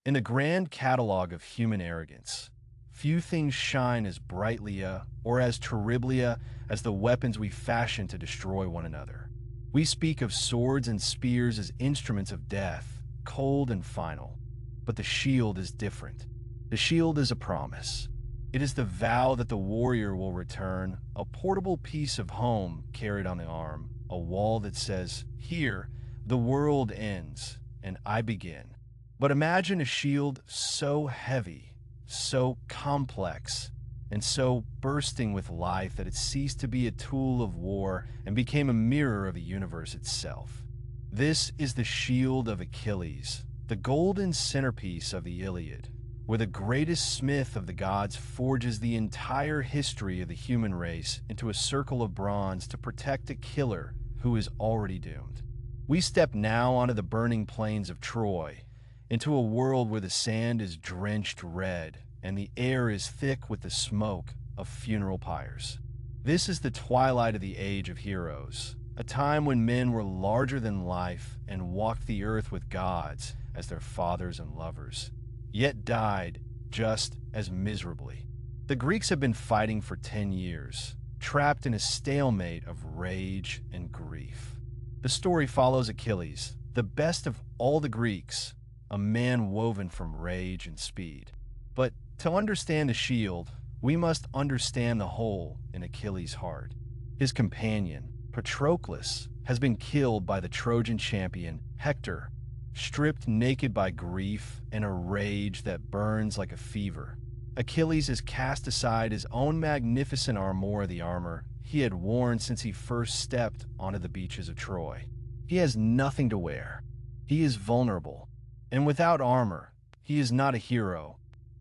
In the grand catalogue of human arrogance, few things shine as brightly or as terribly as the weapons we fashion to destroy one another. We speak of swords and spears as instruments of death, cold and final. But the shield is different. The shield is a promise. It is the vow that the warrior will return, a portable piece of home carried on the arm, a wall that says, "Here, the world ends, and I begin." But imagine a shield so heavy, so complex, and so bursting with life that it ceased to be a tool of war and became a mirror of the universe itself. This is the Shield of Achilles, the golden centerpiece of the Iliad, where the greatest smith of the gods forges the entire history of the human race into a circle of bronze to protect a killer who is already doomed. We step now onto the burning plains of Troy, into a world where the sand is drenched red and the air is thick with the smoke of funeral pyres. This is the twilight of the age of heroes, a time when men were larger than life and walked the earth with gods as their fathers and lovers, yet died just as miserably. The Greeks have been fighting for 10 years, trapped in a stalemate of rage and grief. The story follows Achilles, the best of all the Greeks, a man woven from rage and speed. But to understand the shield, we must understand the hole in Achilles' heart. His companion, Patroclus, has been killed by the Trojan champion Hector, stripped naked by grief and a rage that burns like a fever. Achilles has cast aside his own magnificent armor, the armor he had worn since he first stepped onto the beaches of Troy. He has nothing to wear. He is vulnerable. And without armor, he is not a hero.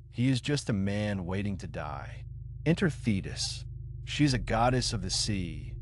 He is just a man waiting to die. Enter Thetis. She's a goddess of the sea,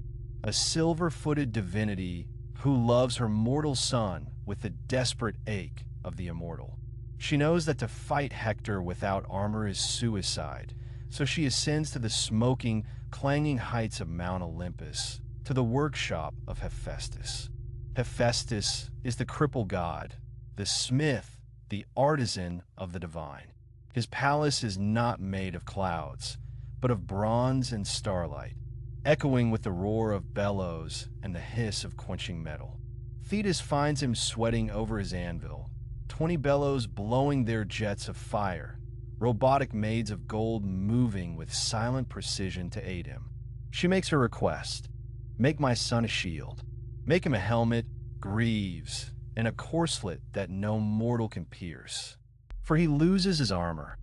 a silver-footed divinity who loves her mortal son with the desperate ache of the immortal. She knows that to fight Hector without armor is suicide, so she ascends to the smoking, clanging heights of Mount Olympus, to the workshop of Hephaestus. Hephaestus is the cripple god, the smith, the artisan of the divine. His palace is not made of clouds, but of bronze and starlight, echoing with the roar of bellows and the hiss of quenching metal. Thetis finds him sweating over his anvil, 20 bellows blowing their jets of fire, robotic maids of gold moving with silent precision to aid him. She makes her request: "Make my son a shield. Make him a helmet, greaves, and a corselet that no mortal can pierce. For he loses his armor,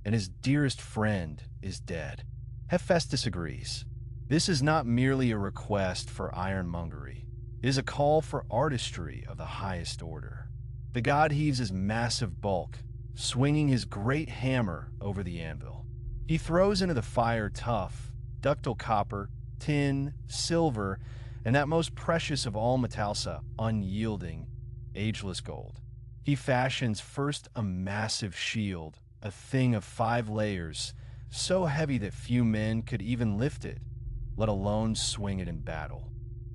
and his dearest friend is dead." Hephaestus agrees. This is not merely a request for ironmongery. It is a call for artistry of the highest order. The god heaves his massive bulk, swinging his great hammer over the anvil. He throws into the fire tough, ductile copper, tin, silver, and that most precious of all metals, unyielding, ageless gold. He fashions first a massive shield, a thing of 5 layers, so heavy that few men could even lift it, let alone swing it in battle.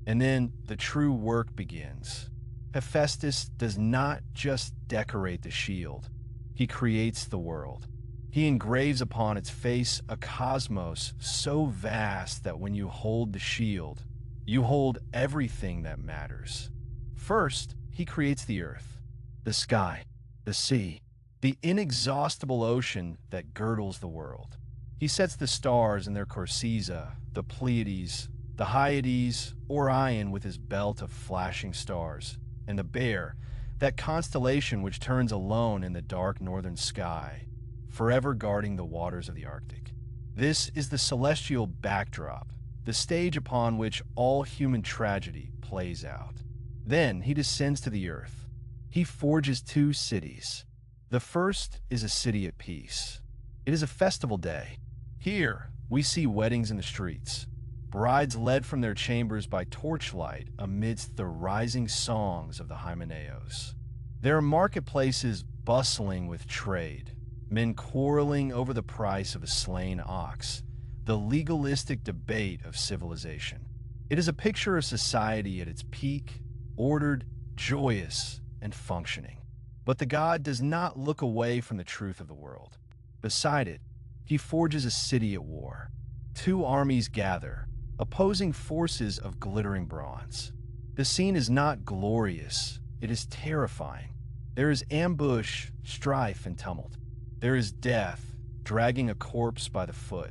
And then the true work begins. Hephaestus does not just decorate the shield, he creates the world. He engraves upon its face a cosmos so vast that when you hold the shield, you hold everything that matters. First, he creates the earth, the sky, the sea, the inexhaustible ocean that girdles the world. He sets the stars in their courses, the Pleiades, the Hyades, Orion with his belt of flashing stars, and the Bear, that constellation which turns alone in the dark northern sky, forever guarding the waters of the Arctic. This is the celestial backdrop, the stage upon which all human tragedy plays out. Then he descends to the earth. He forges 2 cities. The first is a city at peace. It is a festival day. Here, we see weddings in the streets, brides led from their chambers by torchlight amidst the rising songs of the Hymenaeos. There are marketplaces bustling with trade, men quarreling over the price of a slain ox, the legalistic debate of civilization. It is a picture of society at its peak, ordered, joyous, and functioning. But the god does not look away from the truth of the world. Beside it, he forges a city at war. Two armies gather, opposing forces of glittering bronze. The scene is not glorious, it is terrifying. There is ambush, strife, and tumult. There is death, dragging a corpse by the foot,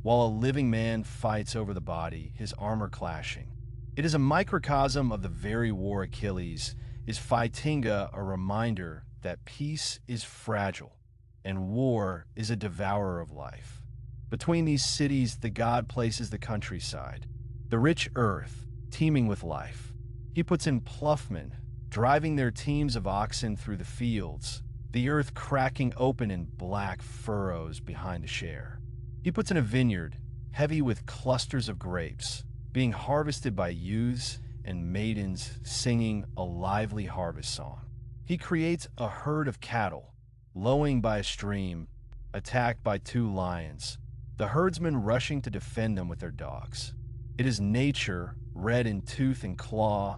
while a living man fights over the body, his armor clashing. It is a microcosm of the very war Achilles is fighting, a reminder that peace is fragile and war is a devourer of life. Between these cities, the god places the countryside, the rich earth, teeming with life. He puts in ploughmen, driving their teams of oxen through the fields, the earth cracking open in black furrows behind the share. He puts in a vineyard, heavy with clusters of grapes, being harvested by youths and maidens singing a lively harvest song. He creates a herd of cattle, lowing by a stream, attacked by two lions, the herdsmen rushing to defend them with their dogs. It is nature, red in tooth and claw,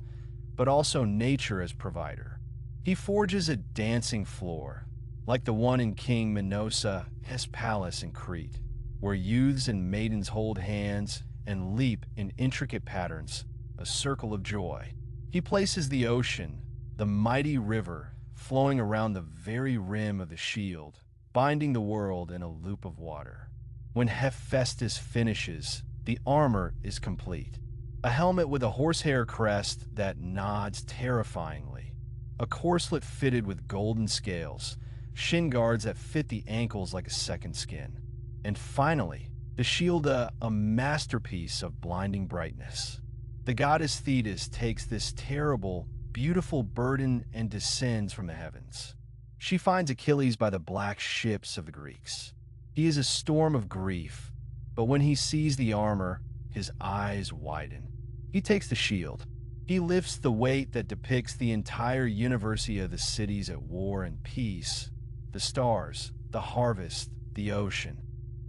but also nature as provider. He forges a dancing floor, like the one in King Minosa's palace in Crete, where youths and maidens hold hands and leap in intricate patterns, a circle of joy. He places the ocean, the mighty river, flowing around the very rim of the shield, binding the world in a loop of water. When Hephaestus finishes, the armor is complete. A helmet with a horsehair crest that nods terrifyingly, a corselet fitted with golden scales, shin guards that fit the ankles like a second skin, and finally, the shield, a masterpiece of blinding brightness. The goddess Thetis takes this terrible, beautiful burden and descends from the heavens. She finds Achilles by the black ships of the Greeks. He is a storm of grief, but when he sees the armor, his eyes widen. He takes the shield. He lifts the weight that depicts the entire universe of the cities at war and peace, the stars, the harvest, the ocean.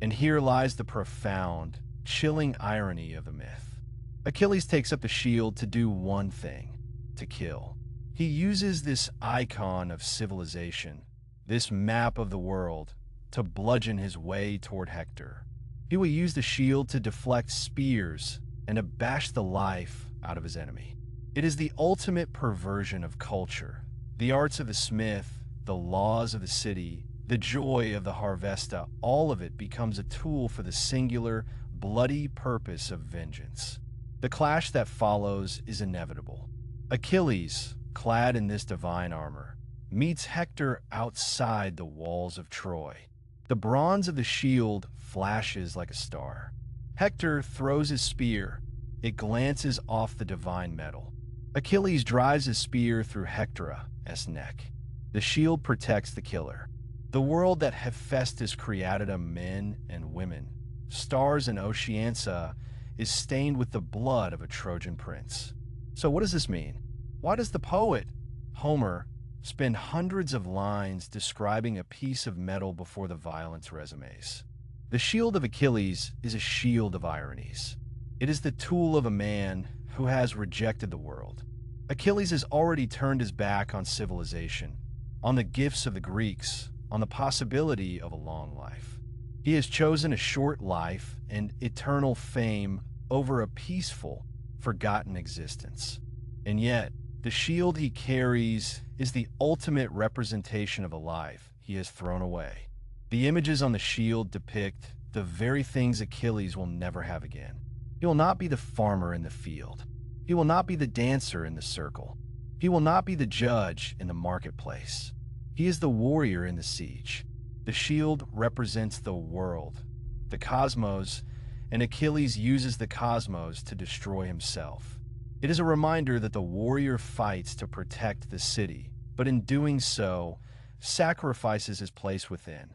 And here lies the profound, chilling irony of the myth. Achilles takes up the shield to do one thing: to kill. He uses this icon of civilization, this map of the world, to bludgeon his way toward Hector. He will use the shield to deflect spears and to bash the life out of his enemy. It is the ultimate perversion of culture. The arts of the smith, the laws of the city, the joy of the harvesta, all of it becomes a tool for the singular, bloody purpose of vengeance. The clash that follows is inevitable. Achilles, clad in this divine armor, meets Hector outside the walls of Troy. The bronze of the shield flashes like a star. Hector throws his spear. It glances off the divine metal. Achilles drives his spear through Hector's neck. The shield protects the killer. The world that Hephaestus created of men and women, stars and Oceania, is stained with the blood of a Trojan prince. So what does this mean? Why does the poet, Homer, spend hundreds of lines describing a piece of metal before the violence resumes? The shield of Achilles is a shield of ironies. It is the tool of a man who has rejected the world. Achilles has already turned his back on civilization, on the gifts of the Greeks, on the possibility of a long life. He has chosen a short life and eternal fame over a peaceful, forgotten existence. And yet, the shield he carries is the ultimate representation of a life he has thrown away. The images on the shield depict the very things Achilles will never have again. He will not be the farmer in the field. He will not be the dancer in the circle. He will not be the judge in the marketplace. He is the warrior in the siege. The shield represents the world, the cosmos, and Achilles uses the cosmos to destroy himself. It is a reminder that the warrior fights to protect the city, but in doing so, sacrifices his place within.